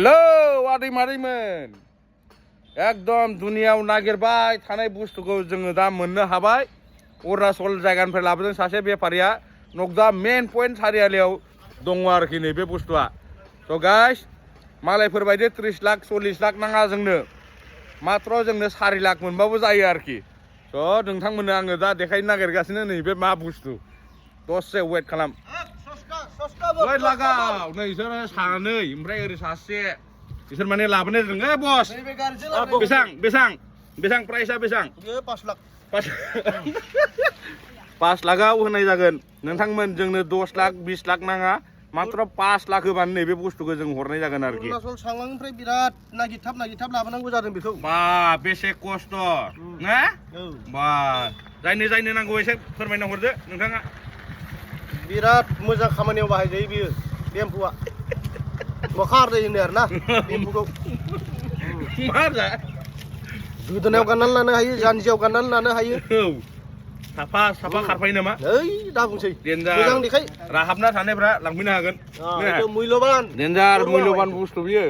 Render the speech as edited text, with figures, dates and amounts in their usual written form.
hello आदै मादैमोन एकदम दुनियाव नागिरबाय थानाय बुस्थुखौ जोङो दा मोननो हाबाय अरुणाचल जायगानिफ्राय लाबोदों सासे बेफारिया नगदा मेन पइन्ट सारियालियाव दङ आरोखि नैबे बुस्थुआ स' गाइस मालायफोर बायदि 30 लाख 40 लाख नाङा जोंनो मात्र जोंनो 4 लाख मोनबाबो जायो आरोखि स' नोंथांमोननो आङो दा देखायनो नागिरगासिनो नैबे मा बुस्थु दसे वेट खालाम ओइ लागाव नै इसोर सानै ओमफ्राय ओरै सासे इसोर माने लाबोनाय रोङो बस बेसां प्राइसआ बेसां 5 लाख 5 लाखआव होनाय जागोन नोंथांमोन जोंनो 10 लाख 20 लाख नाङा मात्र 5 लाख होबानो नैबे बुस्थुखौ जों हरनाय जागोन आरोखि अरुणाचल सांलांनिफ्राय बिराद नागिरथाब लाबोनांगौ जादों बेखौ बा बेसे खस्थ' ना बा जायनो नांगौ एसे फोरमायना हरदो नोंथाङा बिराद मोजां खामानियाव बाहायजायो बियो एम्फौआ मखार होनो आरोना एम्फौखौ मा जा गोदोनायाव गाननानै लानो हायो जानजियाव गाननानै लानो हायो औ साफा खारफायो नामा ओइ दा बुंसै मोजां देखाय राहाबना थानायफ्रा लांफैनो हागोन मुल्यबान डेन्जार मुल्यबान बुस्थु बियो